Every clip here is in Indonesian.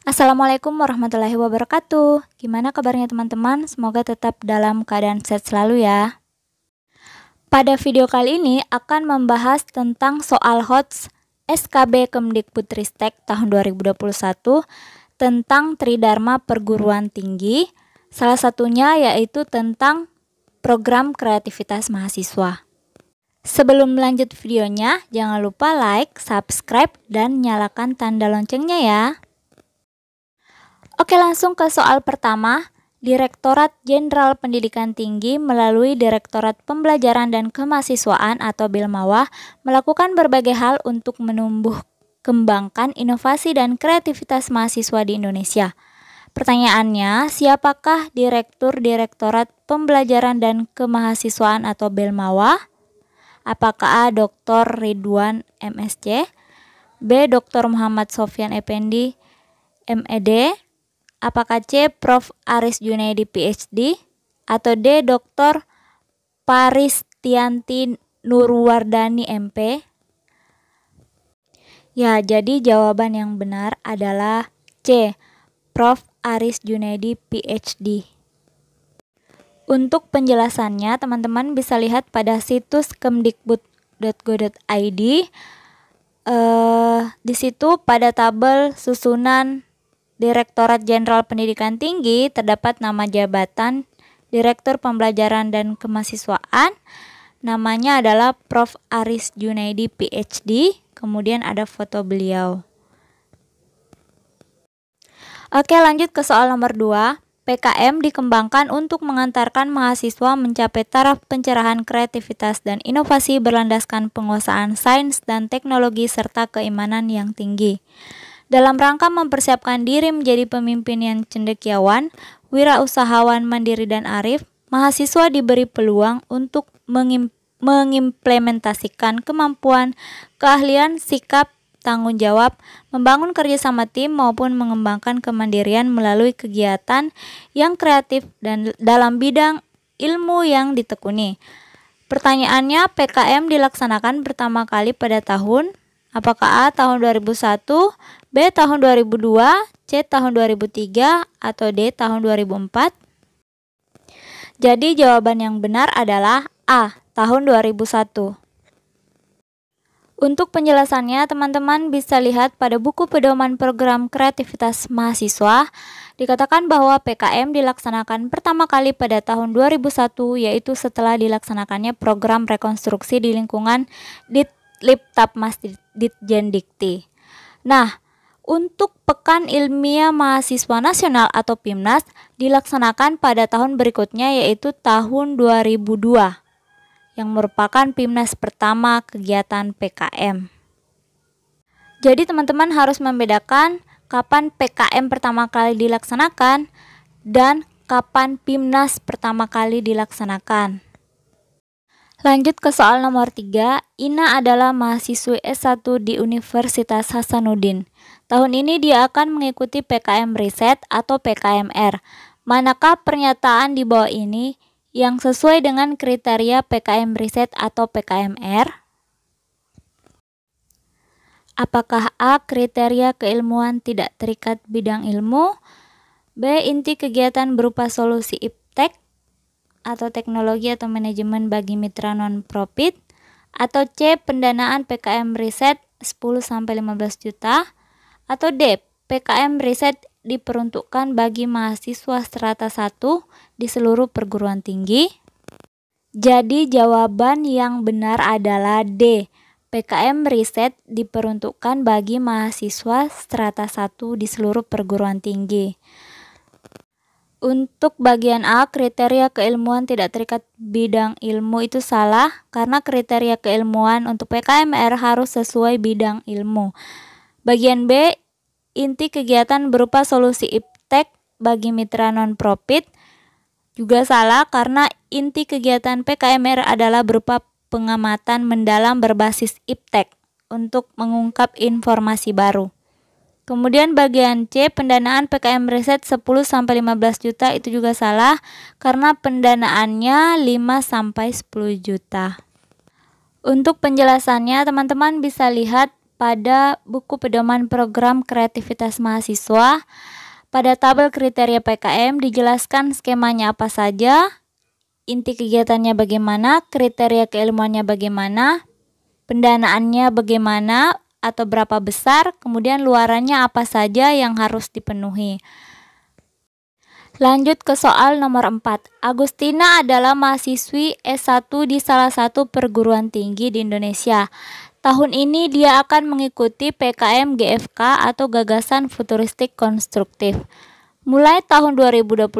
Assalamualaikum warahmatullahi wabarakatuh. Gimana kabarnya teman-teman? Semoga tetap dalam keadaan sehat selalu ya. Pada video kali ini akan membahas tentang soal HOTS SKB Kemdikbudristek tahun 2021 tentang Tridharma Perguruan Tinggi. Salah satunya yaitu tentang program kreativitas mahasiswa. Sebelum lanjut videonya, jangan lupa like, subscribe, dan nyalakan tanda loncengnya ya. Oke, langsung ke soal pertama. Direktorat Jenderal Pendidikan Tinggi melalui Direktorat Pembelajaran dan Kemahasiswaan atau Bilmawah melakukan berbagai hal untuk menumbuh kembangkan inovasi dan kreativitas mahasiswa di Indonesia. Pertanyaannya, siapakah Direktur Direktorat Pembelajaran dan Kemahasiswaan atau Bilmawah? Apakah A. Dr. Ridwan MSc, B. Dr. Muhammad Sofyan Effendi MED, apakah C. Prof. Aris Junaidi PhD, atau D. Dr. Paristianti Nurwardani MP? Ya, jadi jawaban yang benar adalah C. Prof. Aris Junaidi PhD. Untuk penjelasannya, teman-teman bisa lihat pada situs kemdikbud.go.id. Di situ pada tabel susunan Direktorat Jenderal Pendidikan Tinggi terdapat nama jabatan Direktur Pembelajaran dan Kemahasiswaan. Namanya adalah Prof. Aris Junaidi PhD. Kemudian ada foto beliau. Oke, lanjut ke soal nomor 2. PKM dikembangkan untuk mengantarkan mahasiswa mencapai taraf pencerahan kreativitas dan inovasi berlandaskan penguasaan sains dan teknologi serta keimanan yang tinggi. Dalam rangka mempersiapkan diri menjadi pemimpin yang cendekiawan, wirausahawan mandiri dan arif, mahasiswa diberi peluang untuk mengimplementasikan kemampuan, keahlian, sikap, tanggung jawab, membangun kerjasama tim maupun mengembangkan kemandirian melalui kegiatan yang kreatif dan dalam bidang ilmu yang ditekuni. Pertanyaannya, PKM dilaksanakan pertama kali pada tahun apakah A. tahun 2001, B. tahun 2002, C. tahun 2003, atau D. tahun 2004? Jadi jawaban yang benar adalah A. tahun 2001. Untuk penjelasannya, teman-teman bisa lihat pada buku pedoman program kreativitas mahasiswa. Dikatakan bahwa PKM dilaksanakan pertama kali pada tahun 2001, yaitu setelah dilaksanakannya program rekonstruksi di lingkungan Ditliptapmas Ditjendikti. Nah, untuk Pekan Ilmiah Mahasiswa Nasional atau PIMNAS dilaksanakan pada tahun berikutnya, yaitu tahun 2002. Yang merupakan PIMNAS pertama kegiatan PKM. Jadi teman-teman harus membedakan kapan PKM pertama kali dilaksanakan dan kapan PIMNAS pertama kali dilaksanakan. Lanjut ke soal nomor 3. Ina adalah mahasiswi S1 di Universitas Hasanuddin. Tahun ini dia akan mengikuti PKM Riset atau PKMR. Manakah pernyataan di bawah ini yang sesuai dengan kriteria PKM Riset atau PKMR? Apakah A. kriteria keilmuan tidak terikat bidang ilmu, B. inti kegiatan berupa solusi iptek atau teknologi atau manajemen bagi mitra non-profit, atau C. pendanaan PKM Riset 10-15 juta, atau D. PKM Riset diperuntukkan bagi mahasiswa strata 1 di seluruh perguruan tinggi? Jadi jawaban yang benar adalah D. PKM Riset diperuntukkan bagi mahasiswa strata 1 di seluruh perguruan tinggi. Untuk bagian A, kriteria keilmuan tidak terikat bidang ilmu itu salah, karena kriteria keilmuan untuk PKMR harus sesuai bidang ilmu. Bagian B, inti kegiatan berupa solusi iptek bagi mitra non-profit juga salah, karena inti kegiatan PKMR adalah berupa pengamatan mendalam berbasis iptek untuk mengungkap informasi baru. Kemudian bagian C, pendanaan PKM Riset 10-15 juta itu juga salah, karena pendanaannya 5-10 juta. Untuk penjelasannya, teman-teman bisa lihat pada buku pedoman program kreativitas mahasiswa. Pada tabel kriteria PKM dijelaskan skemanya apa saja, inti kegiatannya bagaimana, kriteria keilmuannya bagaimana, pendanaannya bagaimana atau berapa besar, kemudian luarannya apa saja yang harus dipenuhi. Lanjut ke soal nomor 4. Agustina adalah mahasiswi S1 di salah satu perguruan tinggi di Indonesia. Tahun ini dia akan mengikuti PKM GFK atau Gagasan Futuristik Konstruktif. Mulai tahun 2021,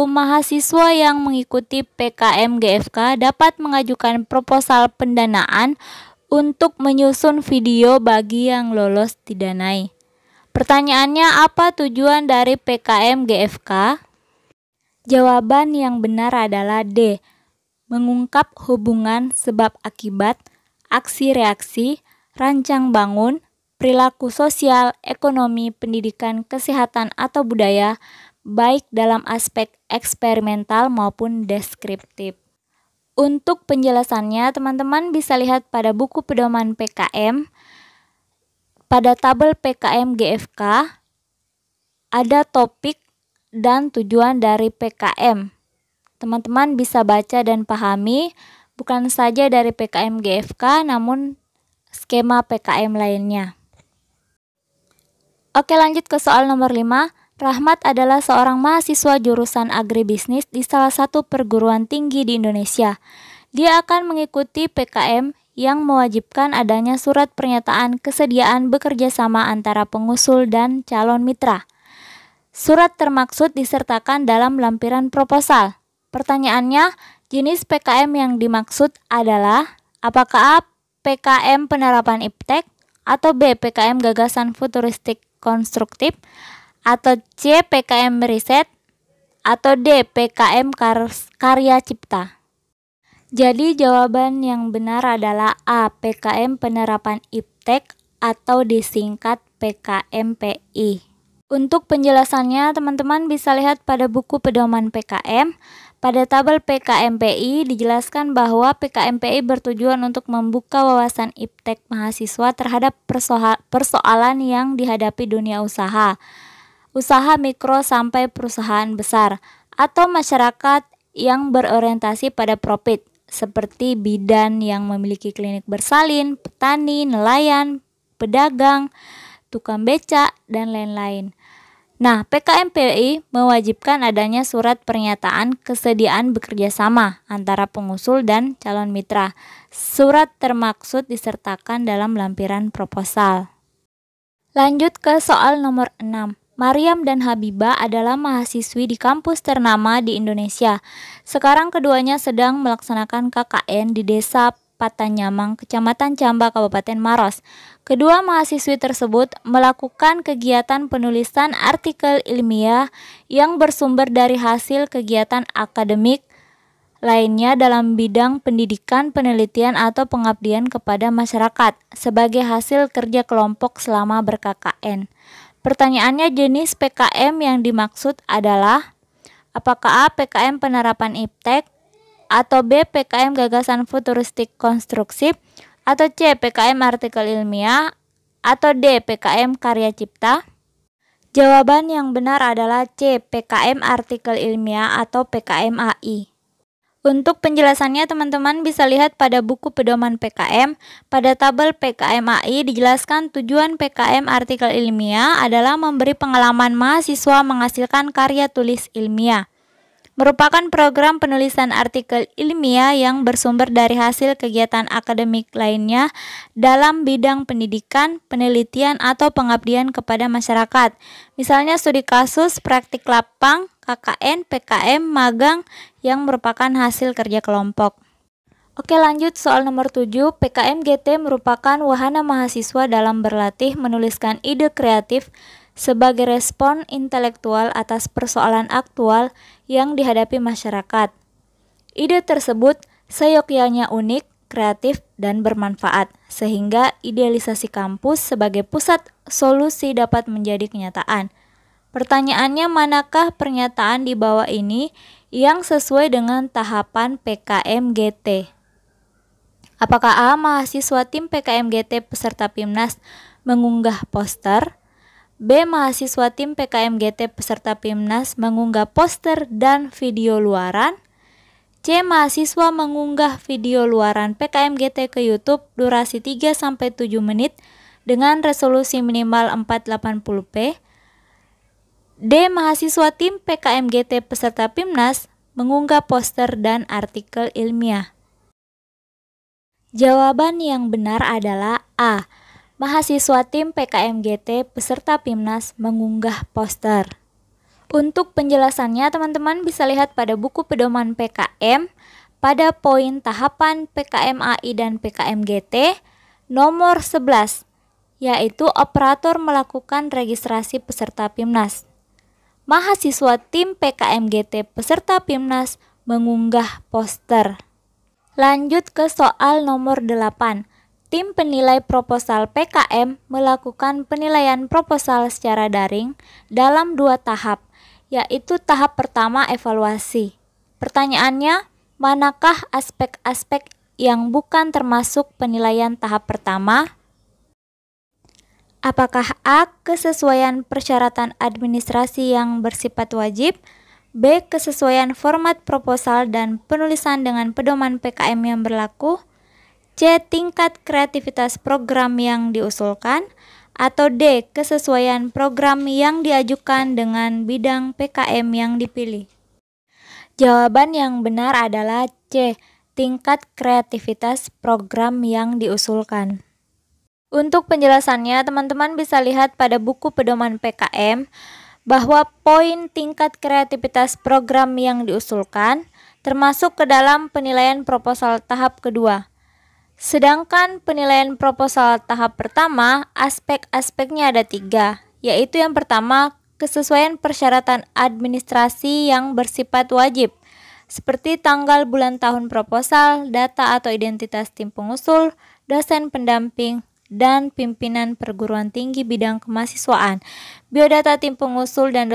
mahasiswa yang mengikuti PKM GFK dapat mengajukan proposal pendanaan untuk menyusun video bagi yang lolos didanai. Pertanyaannya, apa tujuan dari PKM GFK? Jawaban yang benar adalah D. Mengungkap hubungan sebab akibat, aksi reaksi, rancang bangun, perilaku sosial, ekonomi, pendidikan, kesehatan, atau budaya, baik dalam aspek eksperimental maupun deskriptif. Untuk penjelasannya, teman-teman bisa lihat pada buku pedoman PKM. Pada tabel PKM GFK, ada topik dan tujuan dari PKM. Teman-teman bisa baca dan pahami bukan saja dari PKM GFK namun skema PKM lainnya. Oke, lanjut ke soal nomor 5. Rahmat adalah seorang mahasiswa jurusan agribisnis di salah satu perguruan tinggi di Indonesia. Dia akan mengikuti PKM yang mewajibkan adanya surat pernyataan kesediaan bekerja sama antara pengusul dan calon mitra. Surat termaksud disertakan dalam lampiran proposal. Pertanyaannya, jenis PKM yang dimaksud adalah apakah A. PKM penerapan iptek, atau B. PKM gagasan futuristik konstruktif, atau C. PKM riset, atau D. PKM karya cipta. Jadi jawaban yang benar adalah A. PKM penerapan iptek atau disingkat PKMPI. Untuk penjelasannya, teman-teman bisa lihat pada buku pedoman PKM. Pada tabel PKMPI dijelaskan bahwa PKMPI bertujuan untuk membuka wawasan iptek mahasiswa terhadap persoalan yang dihadapi dunia usaha mikro sampai perusahaan besar, atau masyarakat yang berorientasi pada profit, seperti bidan yang memiliki klinik bersalin, petani, nelayan, pedagang, tukang beca, dan lain-lain. Nah, PKMPI mewajibkan adanya surat pernyataan kesediaan bekerja sama antara pengusul dan calon mitra. Surat termaksud disertakan dalam lampiran proposal. Lanjut ke soal nomor 6. Mariam dan Habibah adalah mahasiswi di kampus ternama di Indonesia. Sekarang keduanya sedang melaksanakan KKN di Desa Patanyamang, Kecamatan Camba, Kabupaten Maros. Kedua mahasiswi tersebut melakukan kegiatan penulisan artikel ilmiah yang bersumber dari hasil kegiatan akademik lainnya dalam bidang pendidikan, penelitian, atau pengabdian kepada masyarakat sebagai hasil kerja kelompok selama ber-KKN. Pertanyaannya, jenis PKM yang dimaksud adalah apakah A. PKM penerapan iptek, atau B. PKM gagasan futuristik konstruksi, atau C. PKM artikel ilmiah, atau D. PKM karya cipta? Jawaban yang benar adalah C. PKM artikel ilmiah atau PKM AI. Untuk penjelasannya, teman-teman bisa lihat pada buku pedoman PKM. Pada tabel PKM AI dijelaskan tujuan PKM artikel ilmiah adalah memberi pengalaman mahasiswa menghasilkan karya tulis ilmiah. Merupakan program penulisan artikel ilmiah yang bersumber dari hasil kegiatan akademik lainnya dalam bidang pendidikan, penelitian, atau pengabdian kepada masyarakat. Misalnya studi kasus, praktik lapang, KKN, PKM, magang yang merupakan hasil kerja kelompok. Oke, lanjut soal nomor 7. PKM GT merupakan wahana mahasiswa dalam berlatih menuliskan ide kreatif sebagai respon intelektual atas persoalan aktual yang dihadapi masyarakat. Ide tersebut seyogyanya unik, kreatif, dan bermanfaat, sehingga idealisasi kampus sebagai pusat solusi dapat menjadi kenyataan. Pertanyaannya, manakah pernyataan di bawah ini yang sesuai dengan tahapan PKM GT? Apakah A. Mahasiswa tim PKMGT peserta PIMNAS mengunggah poster? B. Mahasiswa tim PKMGT peserta PIMNAS mengunggah poster dan video luaran? C. Mahasiswa mengunggah video luaran PKMGT ke YouTube durasi 3-7 menit dengan resolusi minimal 480p. D. Mahasiswa tim PKMGT peserta PIMNAS mengunggah poster dan artikel ilmiah. Jawaban yang benar adalah A. Mahasiswa tim PKMGT peserta PIMNAS mengunggah poster. Untuk penjelasannya, teman-teman bisa lihat pada buku pedoman PKM pada poin tahapan PKMAI dan PKMGT nomor 11, yaitu operator melakukan registrasi peserta PIMNAS. Mahasiswa tim PKMGT peserta PIMNAS mengunggah poster. Lanjut ke soal nomor 8. Tim penilai proposal PKM melakukan penilaian proposal secara daring dalam 2 tahap, yaitu tahap pertama evaluasi. Pertanyaannya, manakah aspek-aspek yang bukan termasuk penilaian tahap pertama? Apakah A. Kesesuaian persyaratan administrasi yang bersifat wajib, B. Kesesuaian format proposal dan penulisan dengan pedoman PKM yang berlaku, C. Tingkat kreativitas program yang diusulkan, atau D. Kesesuaian program yang diajukan dengan bidang PKM yang dipilih. Jawaban yang benar adalah C. Tingkat kreativitas program yang diusulkan. Untuk penjelasannya, teman-teman bisa lihat pada buku pedoman PKM bahwa poin tingkat kreativitas program yang diusulkan termasuk ke dalam penilaian proposal tahap kedua. Sedangkan penilaian proposal tahap pertama, aspek-aspeknya ada 3, yaitu yang pertama, kesesuaian persyaratan administrasi yang bersifat wajib, seperti tanggal bulan tahun proposal, data atau identitas tim pengusul, dosen pendamping, dan pimpinan perguruan tinggi bidang kemahasiswaan, biodata tim pengusul dan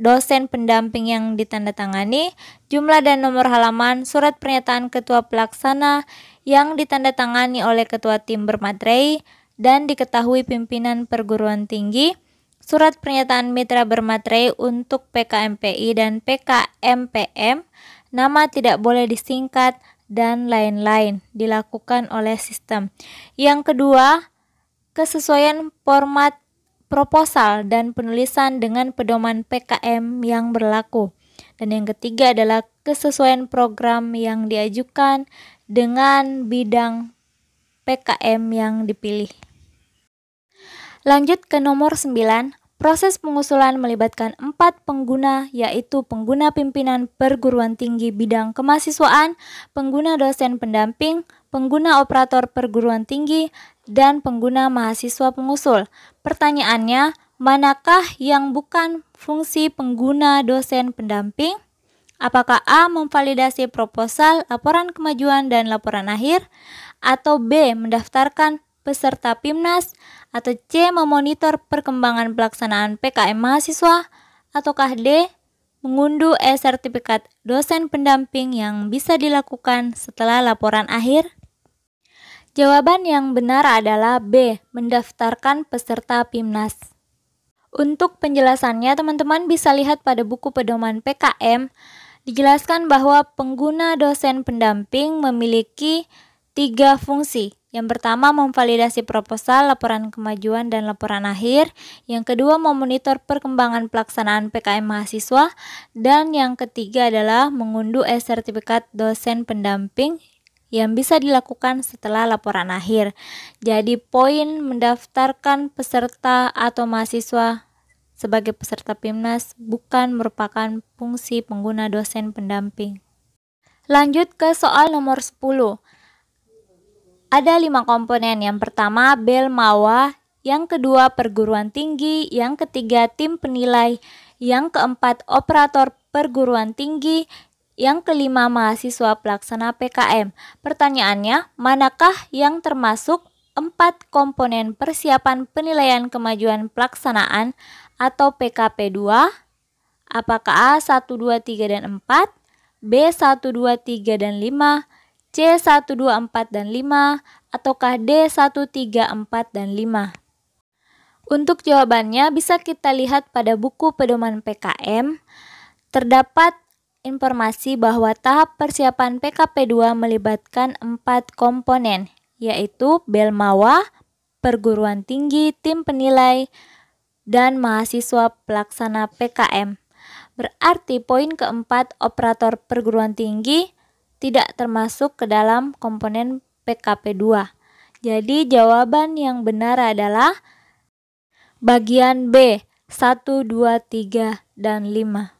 dosen pendamping yang ditandatangani, jumlah dan nomor halaman surat pernyataan ketua pelaksana yang ditandatangani oleh ketua tim bermaterai dan diketahui pimpinan perguruan tinggi, surat pernyataan mitra bermaterai untuk PKMPI dan PKMPM, nama tidak boleh disingkat, dan lain-lain dilakukan oleh sistem. Yang kedua, kesesuaian format proposal dan penulisan dengan pedoman PKM yang berlaku. Dan yang ketiga adalah kesesuaian program yang diajukan dengan bidang PKM yang dipilih. Lanjut ke nomor 9. Proses pengusulan melibatkan 4 pengguna, yaitu pengguna pimpinan perguruan tinggi bidang kemahasiswaan, pengguna dosen pendamping, pengguna operator perguruan tinggi, dan pengguna mahasiswa pengusul. Pertanyaannya, manakah yang bukan fungsi pengguna dosen pendamping? Apakah A. Memvalidasi proposal, laporan kemajuan, dan laporan akhir? Atau B. Mendaftarkan peserta PIMNAS? Atau C. Memonitor perkembangan pelaksanaan PKM mahasiswa? Ataukah D. Mengunduh e-sertifikat dosen pendamping yang bisa dilakukan setelah laporan akhir? Jawaban yang benar adalah B. Mendaftarkan peserta PIMNAS. Untuk penjelasannya, teman-teman bisa lihat pada buku pedoman PKM. Dijelaskan bahwa pengguna dosen pendamping memiliki 3 fungsi. Yang pertama, memvalidasi proposal, laporan kemajuan, dan laporan akhir. Yang kedua, memonitor perkembangan pelaksanaan PKM mahasiswa. Dan yang ketiga adalah mengunduh e-sertifikat dosen pendamping yang bisa dilakukan setelah laporan akhir. Jadi poin mendaftarkan peserta atau mahasiswa sebagai peserta PIMNAS bukan merupakan fungsi pengguna dosen pendamping. Lanjut ke soal nomor 10. Ada 5 komponen. Yang pertama, BEL MAWA, yang kedua perguruan tinggi, yang ketiga tim penilai, yang keempat operator perguruan tinggi, yang kelima mahasiswa pelaksana PKM. Pertanyaannya, manakah yang termasuk 4 komponen persiapan penilaian kemajuan pelaksanaan atau PKP 2? Apakah A 1, 2, 3, dan 4, B 1, 2, 3, dan 5, C1, 2, 4, dan 5, ataukah D1, 3, 4, dan 5? Untuk jawabannya bisa kita lihat pada buku pedoman PKM. Terdapat informasi bahwa tahap persiapan PKP2 melibatkan 4 komponen, yaitu Belmawa, perguruan tinggi, tim penilai, dan mahasiswa pelaksana PKM. Berarti poin keempat, operator perguruan tinggi, tidak termasuk ke dalam komponen PKP2. Jadi jawaban yang benar adalah bagian B, 1, 2, 3, dan 5.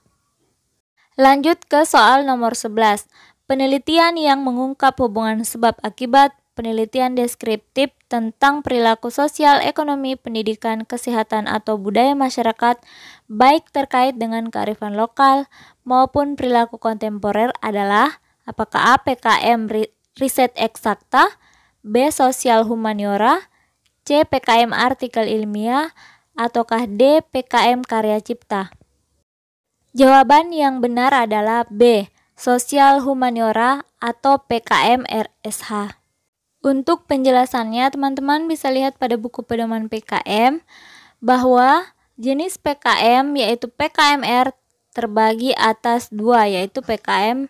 Lanjut ke soal nomor 11. Penelitian yang mengungkap hubungan sebab akibat, penelitian deskriptif tentang perilaku sosial, ekonomi, pendidikan, kesehatan, atau budaya masyarakat, baik terkait dengan kearifan lokal maupun perilaku kontemporer adalah apakah A. PKM riset eksakta, B. sosial humaniora, C. PKM artikel ilmiah, ataukah D. PKM karya cipta? Jawaban yang benar adalah B. Sosial humaniora atau PKM RSH. Untuk penjelasannya, teman-teman bisa lihat pada buku pedoman PKM bahwa jenis PKM yaitu PKMR terbagi atas dua, yaitu PKM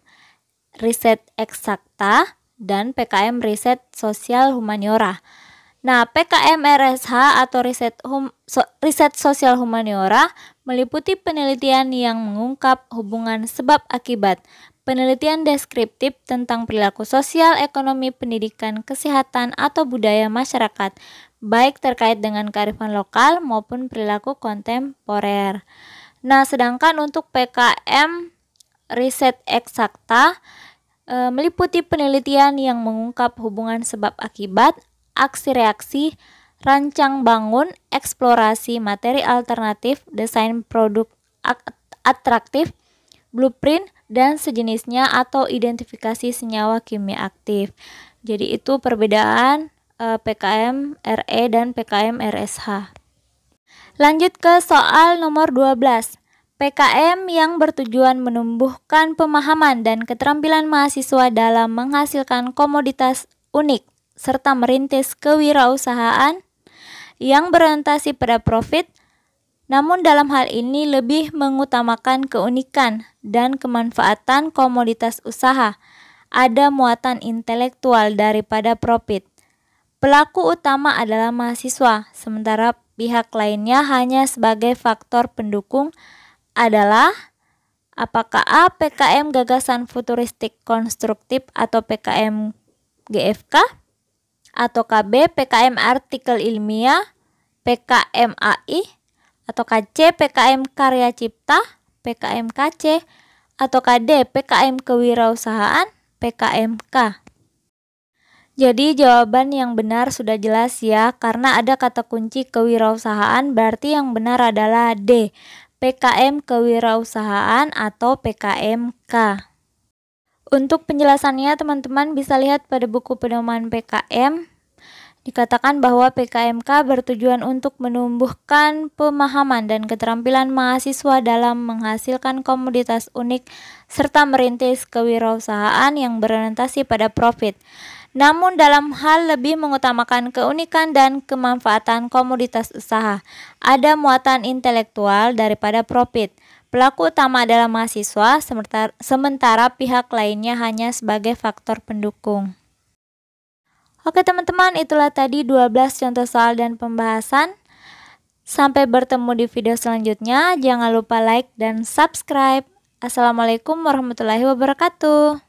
riset eksakta dan PKM riset sosial humaniora. Nah, PKM RSH atau riset sosial humaniora meliputi penelitian yang mengungkap hubungan sebab akibat, penelitian deskriptif tentang perilaku sosial, ekonomi, pendidikan, kesehatan, atau budaya masyarakat, baik terkait dengan kearifan lokal maupun perilaku kontemporer. Nah, sedangkan untuk PKM riset eksakta meliputi penelitian yang mengungkap hubungan sebab akibat, aksi reaksi, rancang bangun, eksplorasi materi alternatif, desain produk atraktif, blueprint, dan sejenisnya atau identifikasi senyawa kimia aktif. Jadi itu perbedaan PKM RE dan PKM RSH. Lanjut ke soal nomor 12. PKM yang bertujuan menumbuhkan pemahaman dan keterampilan mahasiswa dalam menghasilkan komoditas unik serta merintis kewirausahaan yang berorientasi pada profit, namun dalam hal ini lebih mengutamakan keunikan dan kemanfaatan komoditas usaha, ada muatan intelektual daripada profit. Pelaku utama adalah mahasiswa, sementara pihak lainnya hanya sebagai faktor pendukung adalah apakah A. PKM gagasan futuristik konstruktif atau PKM GFK, atau B. PKM artikel ilmiah, PKM AI, atau C. PKM karya cipta, PKM KC, atau D. PKM kewirausahaan, PKMK. Jadi jawaban yang benar sudah jelas ya, karena ada kata kunci kewirausahaan, berarti yang benar adalah D. PKM kewirausahaan atau PKMK. Untuk penjelasannya teman-teman bisa lihat pada buku pedoman PKM. Dikatakan bahwa PKMK bertujuan untuk menumbuhkan pemahaman dan keterampilan mahasiswa dalam menghasilkan komoditas unik serta merintis kewirausahaan yang berorientasi pada profit. Namun dalam hal lebih mengutamakan keunikan dan kemanfaatan komoditas usaha, ada muatan intelektual daripada profit. Pelaku utama adalah mahasiswa, sementara pihak lainnya hanya sebagai faktor pendukung. Oke teman-teman, itulah tadi 12 contoh soal dan pembahasan. Sampai bertemu di video selanjutnya. Jangan lupa like dan subscribe. Assalamualaikum warahmatullahi wabarakatuh.